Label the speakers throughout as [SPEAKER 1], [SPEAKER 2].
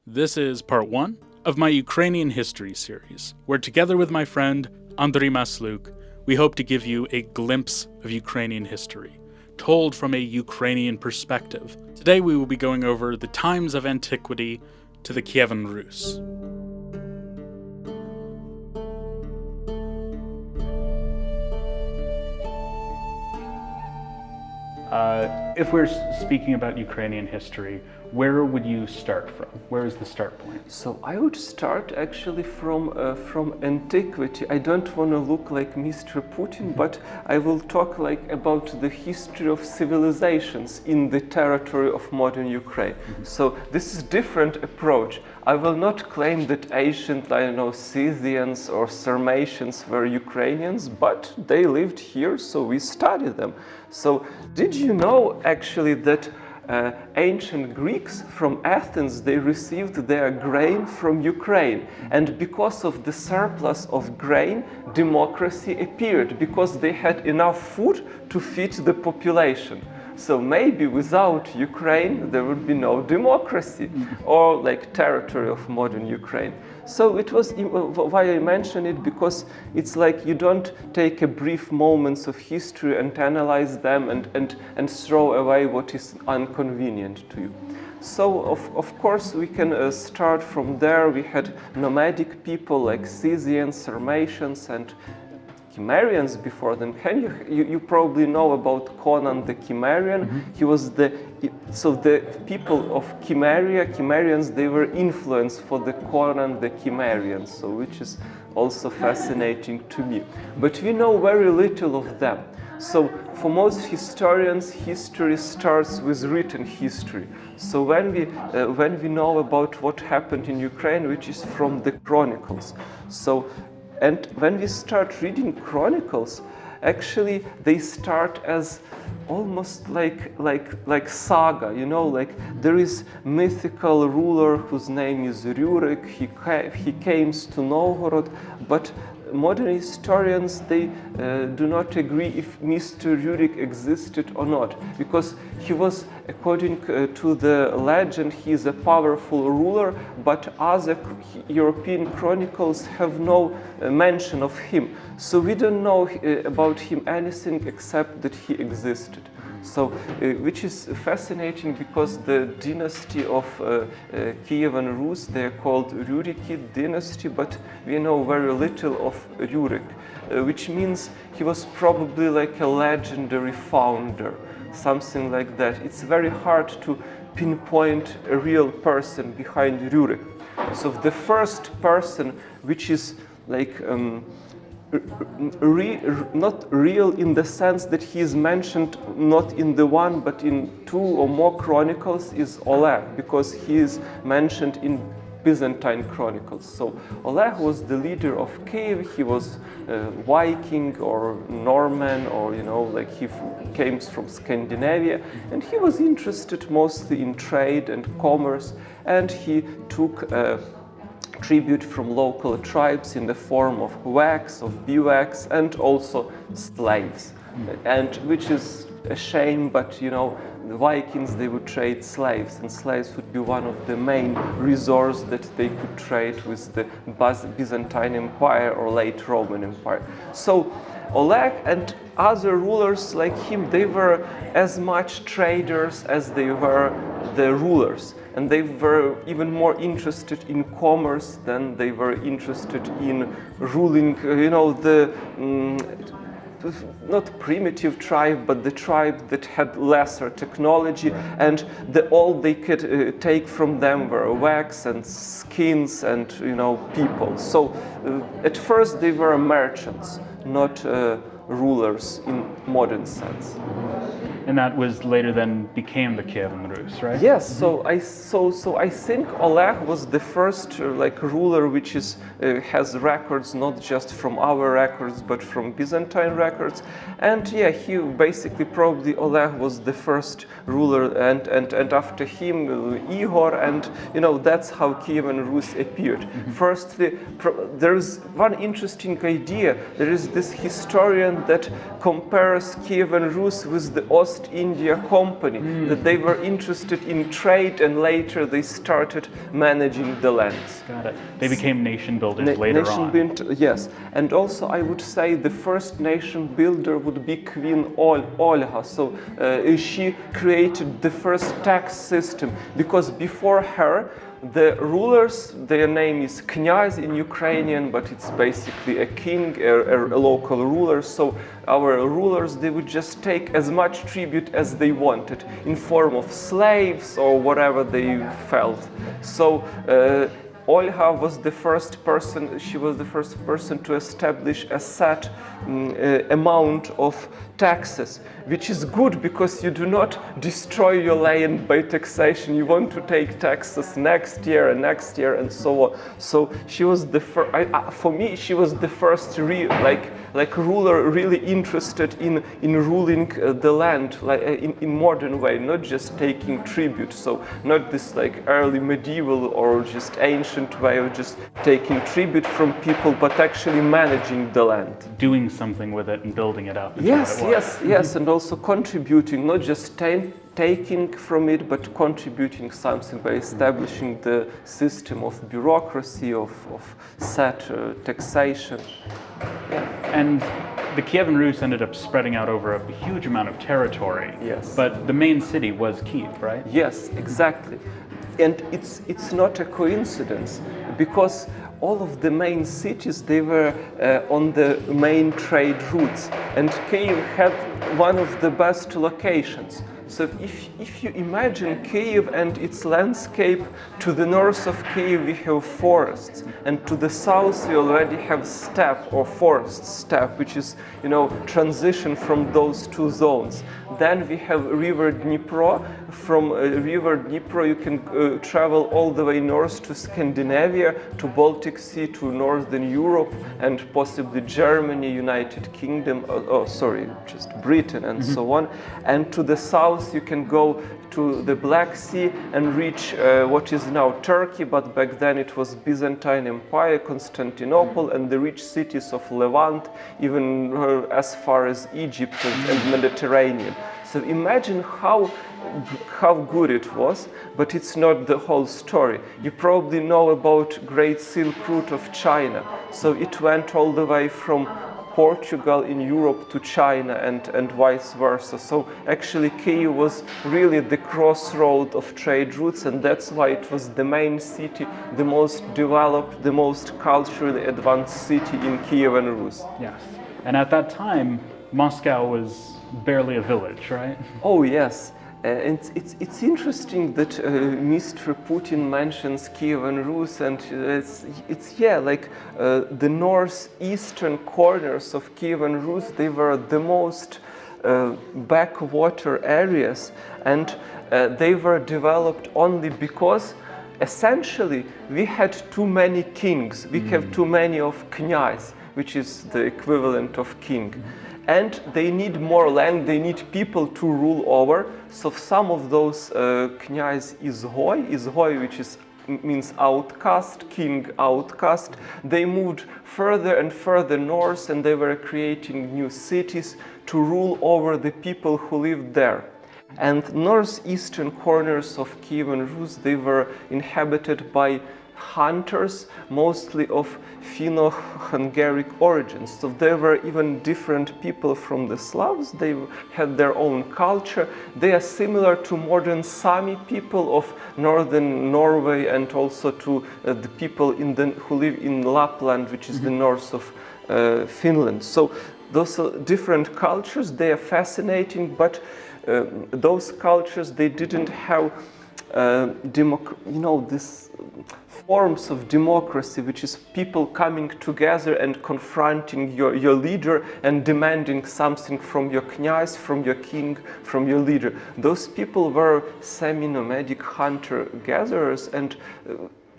[SPEAKER 1] This is part one of my Ukrainian history series, where together with my friend Andriy Mustlyuk, we hope to give you a glimpse of Ukrainian history, told from a Ukrainian perspective. Today we will be going over the times of antiquity to the Kyivan Rus. If we're speaking about Ukrainian history, where would you start from? Where is the start point?
[SPEAKER 2] So I would start actually from antiquity. I don't want to look like Mr. Putin, but I will talk about the history of civilizations in the territory of modern Ukraine. So this is different approach. I will not claim that ancient, Scythians or Sarmatians were Ukrainians, but they lived here, so we study them. So did you know actually that ancient Greeks from Athens, they received their grain from Ukraine, and because of the surplus of grain, democracy appeared, because they had enough food to feed the population. So maybe without Ukraine there would be no democracy or territory of modern Ukraine. So it was why I mention it, because it's like you don't take a brief moments of history and analyze them and throw away what is inconvenient to you. So of course we can start from there. We had nomadic people like Scythians, Sarmatians, and Cimmerians before them. You probably know about Conan the Cimmerian. He was the people of Cimmerians, they were influenced for the Conan the Cimmerian, so which is also fascinating to me. But we know very little of them. So for most historians, history starts with written history. So when we know about what happened in Ukraine, which is from the chronicles. And when we start reading chronicles, actually they start as almost like saga, there is mythical ruler whose name is Rurik. He came to Novgorod, but modern historians, they do not agree if Mr. Rurik existed or not, because he was, according to the legend, he is a powerful ruler, but other European chronicles have no mention of him. So we don't know about him anything except that he existed. So, which is fascinating, because the dynasty of Kyivan Rus, they are called Rurikid dynasty, but we know very little of Rurik, which means he was probably like a legendary founder, something like that. It's very hard to pinpoint a real person behind Rurik. So the first person, which is not real in the sense that he is mentioned not in the one but in two or more chronicles, is Oleg, because he is mentioned in Byzantine chronicles. So Oleg was the leader of Kiev. He was Viking or Norman, or he came from Scandinavia, and he was interested mostly in trade and commerce, and he took tribute from local tribes in the form of wax, of beeswax, and also slaves. And which is a shame, but the Vikings, they would trade slaves, and slaves would be one of the main resources that they could trade with the Byzantine Empire or late Roman Empire. So Oleg and other rulers like him, they were as much traders as they were the rulers. And they were even more interested in commerce than they were interested in ruling, not primitive tribe, but the tribe that had lesser technology, and all they could take from them were wax and skins and people. So at first they were merchants, not rulers in modern sense.
[SPEAKER 1] And that was later then became the Kievan Rus, right?
[SPEAKER 2] Yes. So I think Oleg was the first ruler which has records not just from our records but from Byzantine records. And yeah, he basically probably Oleg was the first ruler, and after him Igor, and that's how Kievan Rus appeared. Firstly, there is one interesting idea. There is this historian that compares Kievan Rus with the India Company, that they were interested in trade and later they started managing the lands.
[SPEAKER 1] Got it. They became nation builders later on.
[SPEAKER 2] Yes, and also I would say the first nation builder would be Queen Olga. So she created the first tax system, because before her the rulers, their name is knyaz in Ukrainian, but it's basically a king, a local ruler. So our rulers, they would just take as much tribute as they wanted in form of slaves or whatever they felt. So Olga was the first person, she was the first person to establish a set amount of taxes, which is good because you do not destroy your land by taxation. You want to take taxes next year and so on. So she was the first, for me, she was the first like ruler really interested in ruling the land like in modern way, not just taking tribute. So not this like early medieval or just ancient way of just taking tribute from people, but actually managing the land.
[SPEAKER 1] Doing something with it and building it up.
[SPEAKER 2] Yes, and also contributing, not just taking from it, but contributing something by establishing the system of bureaucracy, of set taxation. Yeah.
[SPEAKER 1] And the Kievan Rus ended up spreading out over a huge amount of territory.
[SPEAKER 2] Yes.
[SPEAKER 1] But the main city was Kyiv, right?
[SPEAKER 2] Yes, exactly. And it's not a coincidence, because all of the main cities, they were on the main trade routes, and Kyiv had one of the best locations. So if you imagine Kyiv and its landscape, to the north of Kyiv we have forests, and to the south we already have steppe or forest steppe, which is, you know, transition from those two zones. Then we have river Dnipro. From river Dnipro you can travel all the way north to Scandinavia, to Baltic Sea, to Northern Europe, and possibly Germany, United Kingdom, just Britain, and so on. And to the south you can go to the Black Sea and reach what is now Turkey, but back then it was Byzantine Empire, Constantinople, and the rich cities of Levant, even as far as Egypt and Mediterranean. So imagine how good it was, but it's not the whole story. You probably know about Great Silk Route of China. So it went all the way from Portugal in Europe to China and vice versa. So actually Kyiv was really the crossroad of trade routes, and that's why it was the main city, the most developed, the most culturally advanced city in Kyivan Rus.
[SPEAKER 1] Yes. And at that time, Moscow was barely a village, right?
[SPEAKER 2] Oh yes. And it's interesting that Mr. Putin mentions Kievan Rus, and it's like the northeastern corners of Kievan Rus, they were the most backwater areas, and they were developed only because essentially we had too many kings. We have too many of knyaz, which is the equivalent of king. And they need more land, they need people to rule over. So some of those knyaz izhoi, which means outcast, king outcast, they moved further and further north, and they were creating new cities to rule over the people who lived there. And northeastern corners of Kievan Rus, they were inhabited by hunters, mostly of Finno-Hungaric origins. So there were even different people from the Slavs. They had their own culture. They are similar to modern Sami people of northern Norway, and also to the people who live in Lapland, which is the north of Finland. So those are different cultures. They are fascinating, but those cultures, they didn't have this forms of democracy, which is people coming together and confronting your leader and demanding something from your knyaz, from your king, from your leader. Those people were semi-nomadic hunter-gatherers, and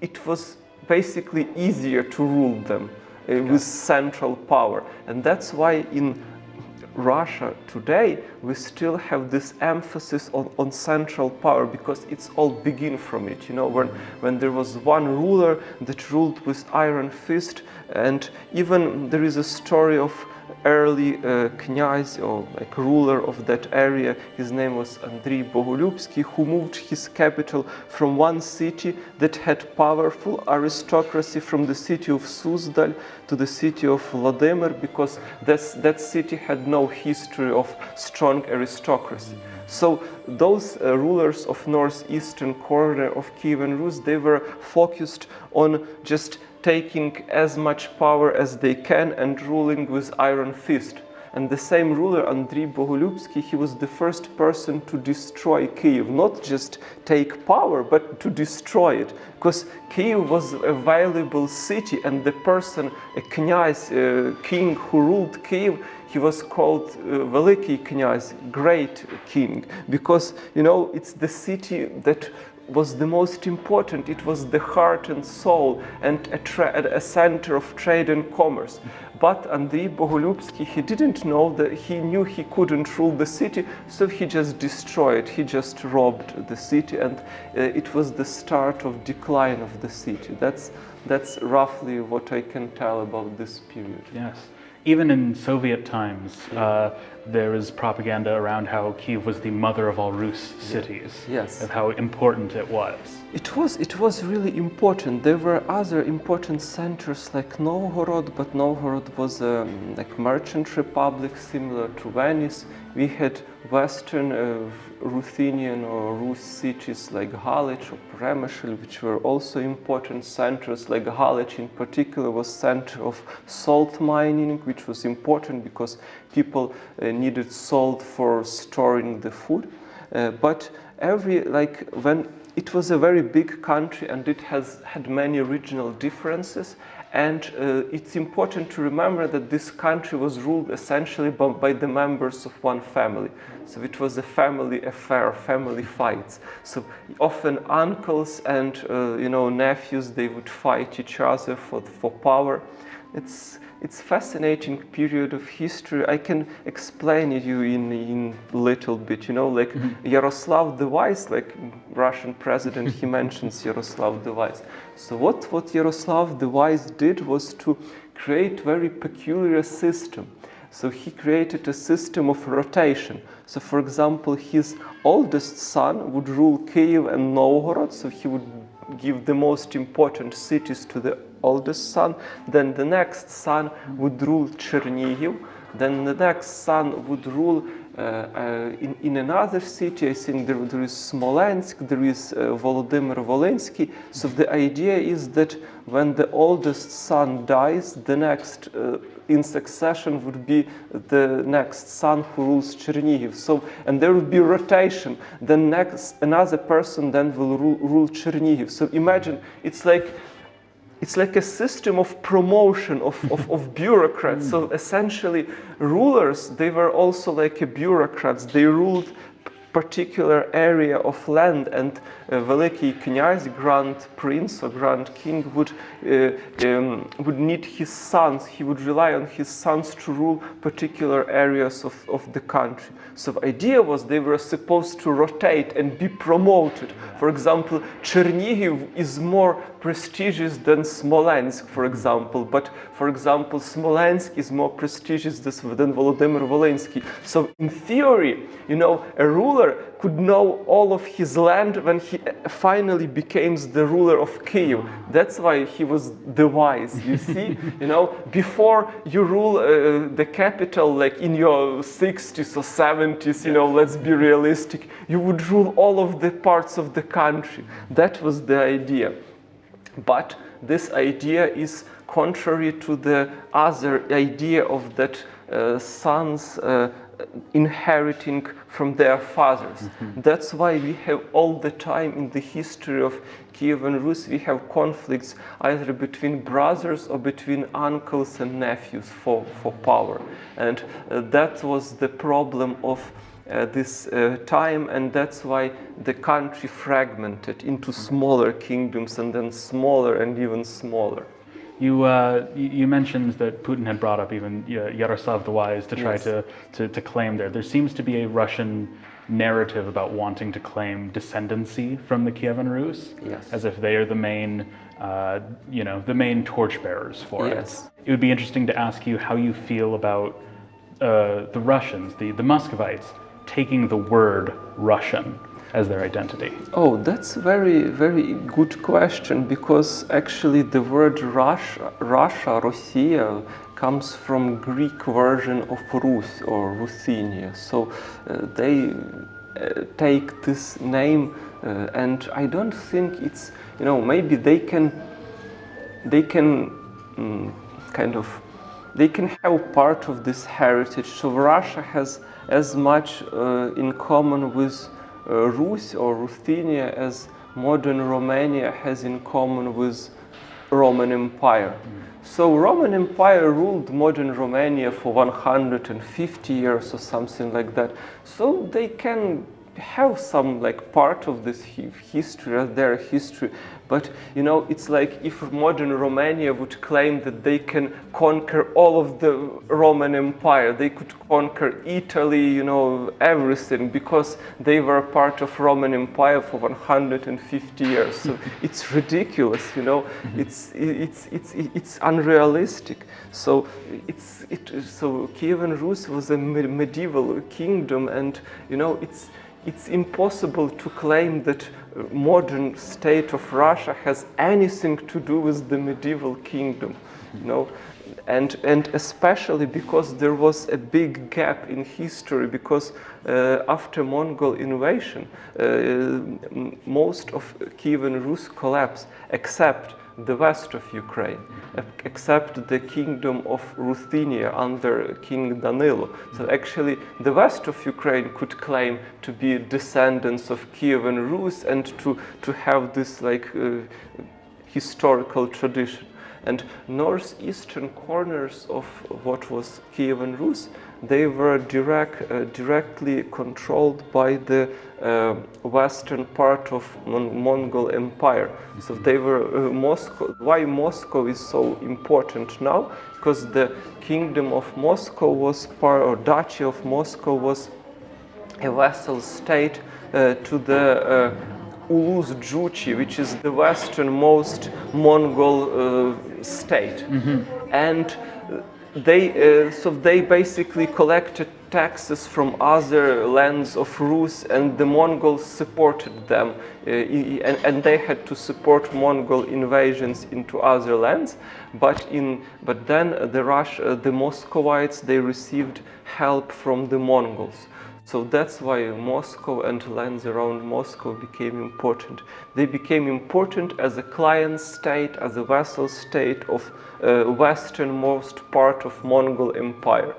[SPEAKER 2] it was basically easier to rule them with central power. And that's why in Russia today we still have this emphasis on central power, because it's all begin from it. You know, when there was one ruler that ruled with iron fist, and even there is a story of early knyaz or like ruler of that area. His name was Andriy Bogolyubsky, who moved his capital from one city that had powerful aristocracy, from the city of Suzdal to the city of Vladimir, because that city had no history of strong aristocracy. So those rulers of northeastern corner of Kievan Rus, they were focused on just taking as much power as they can and ruling with iron fist. And the same ruler, Andriy Bogolyubsky, he was the first person to destroy Kyiv, not just take power, but to destroy it. Because Kyiv was a valuable city, and the person, a knyaz, king who ruled Kyiv, he was called Veliky Knyaz, great king, because, you know, it's the city that was the most important. It was the heart and soul and a center of trade and commerce. But Andriy Bogolyubsky, he didn't know that, he knew he couldn't rule the city, so he just destroyed, he just robbed the city, and it was the start of decline of the city. That's roughly what I can tell about this period.
[SPEAKER 1] Yes. Even in Soviet times, there was propaganda around how Kyiv was the mother of all Rus cities,
[SPEAKER 2] yes,
[SPEAKER 1] of how important it was.
[SPEAKER 2] It was really important. There were other important centers like Novgorod, but Novgorod was a like merchant republic similar to Venice. We had western Ruthenian or Rus cities like Halych or Przemysl, which were also important centers. Like Halych in particular was center of salt mining, which was important because people needed salt for storing the food. But when it was a very big country and it has had many regional differences, and it's important to remember that this country was ruled essentially by the members of one family. So it was a family affair, family fights. So often uncles and nephews, they would fight each other for power. It's fascinating period of history. I can explain it you in little bit, like Yaroslav the Wise, like Russian president, he mentions Yaroslav the Wise. So what Yaroslav the Wise did was to create very peculiar system. So he created a system of rotation. So for example, his oldest son would rule Kyiv and Novgorod, so he would give the most important cities to the oldest son. Then the next son would rule Chernihiv. Then the next son would rule in another city. I think there is Smolensk, there is Volodymyr Volensky. So the idea is that when the oldest son dies, the next in succession would be the next son who rules Chernihiv. So, and there would be rotation. Then another person then will rule Chernihiv. So imagine it's like a system of promotion of bureaucrats. So essentially, rulers, they were also like a bureaucrats. They ruled particular area of land, and Veliky Knyaz, Grand Prince or Grand King, would need his sons. He would rely on his sons to rule particular areas of the country. So the idea was they were supposed to rotate and be promoted. For example, Chernihiv is more prestigious than Smolensk, for example. But for example, Smolensk is more prestigious than Volodymyr Volensky. So in theory, a ruler could know all of his land when he finally becomes the ruler of Kyiv. That's why he was the wise, you see? Before you rule the capital, like in your 60s or 70s, let's be realistic, you would rule all of the parts of the country. That was the idea. But this idea is contrary to the other idea of that sons inheriting from their fathers. Mm-hmm. That's why we have all the time in the history of Kievan Rus, we have conflicts either between brothers or between uncles and nephews for power. And that was the problem of this time, and that's why the country fragmented into smaller kingdoms and then smaller and even smaller.
[SPEAKER 1] You mentioned that Putin had brought up even Yaroslav the Wise to try to claim there. There seems to be a Russian narrative about wanting to claim descendancy from the Kievan Rus,
[SPEAKER 2] Yes.
[SPEAKER 1] as if they are the main, the main torchbearers for
[SPEAKER 2] Yes.
[SPEAKER 1] it. It would be interesting to ask you how you feel about the Russians, the Muscovites, taking the word Russian as their identity.
[SPEAKER 2] Oh, that's a very, very good question, because actually the word Russia, Rossiya, comes from Greek version of Rus or Ruthenia. So they take this name, and I don't think it's, maybe they can they can have part of this heritage. So Russia has as much in common with Rus or Ruthenia as modern Romania has in common with Roman Empire. So Roman Empire ruled modern Romania for 150 years or something like that. So they can have some part of this history as their history, but it's like if modern Romania would claim that they can conquer all of the Roman Empire, they could conquer Italy, everything, because they were part of Roman Empire for 150 years. So it's ridiculous, it's unrealistic. So so Kievan Rus was a medieval kingdom, and it's impossible to claim that modern state of Russia has anything to do with the medieval kingdom, and especially because there was a big gap in history, because after Mongol invasion, most of Kievan Rus collapsed, except the west of Ukraine, except the kingdom of Ruthenia under King Danilo. So actually the west of Ukraine could claim to be descendants of Kievan Rus and to have this historical tradition. And northeastern corners of what was Kievan Rus, they were directly controlled by the western part of Mongol Empire. So they were Moscow. Why Moscow is so important now? Because the kingdom of Moscow was or Duchy of Moscow was a vassal state to the Ulus Juchi, which is the westernmost Mongol state, and they basically collected taxes from other lands of Rus, and the Mongols supported them, and they had to support Mongol invasions into other lands. But then the Muscovites, they received help from the Mongols. So that's why Moscow and lands around Moscow became important. They became important as a client state, as a vassal state of westernmost part of Mongol Empire.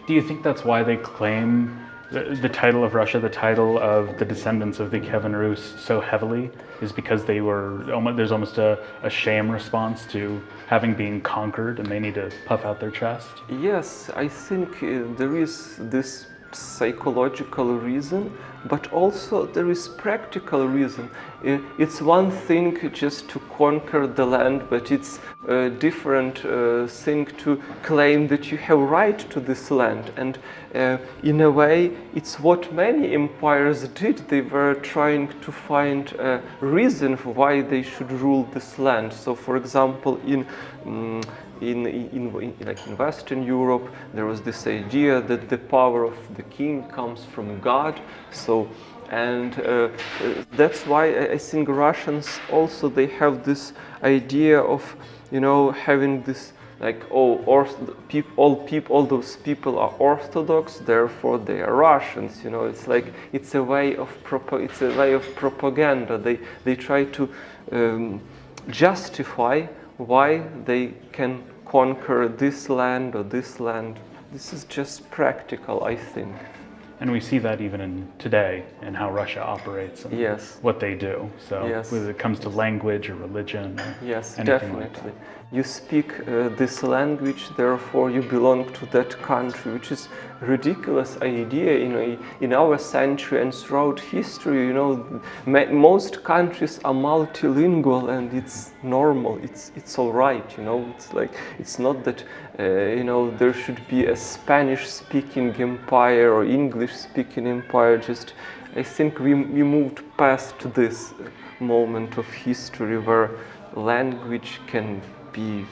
[SPEAKER 1] Do you think that's why they claim the title of Russia, the title of the descendants of the Kievan Rus so heavily, is because there's almost a shame response to having been conquered and they need to puff out their chest?
[SPEAKER 2] Yes, I think there is this psychological reason, but also there is practical reason. It's one thing just to conquer the land, but it's a different thing to claim that you have right to this land. And in a way, it's what many empires did. They were trying to find a reason for why they should rule this land. So, for example, in Western Europe, there was this idea that the power of the king comes from God. So, and that's why I think Russians also, they have this idea of, having this all those people are Orthodox, therefore they are Russians. It's a way of propaganda. They try to justify why they can conquer this land or this land. This is just practical, I think.
[SPEAKER 1] And we see that even in today in how Russia operates and
[SPEAKER 2] yes.
[SPEAKER 1] what they do. So
[SPEAKER 2] yes.
[SPEAKER 1] whether it comes to language or religion or
[SPEAKER 2] yes,
[SPEAKER 1] anything
[SPEAKER 2] definitely.
[SPEAKER 1] like that.
[SPEAKER 2] You speak this language, therefore you belong to that country, which is a ridiculous idea. In our century and throughout history, most countries are multilingual, and it's normal. It's all right. It's not that there should be a Spanish-speaking empire or English English-speaking empire. Just, I think we moved past this moment of history where language can be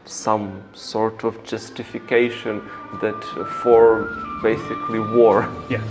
[SPEAKER 2] some sort of justification that for basically war.
[SPEAKER 1] Yeah.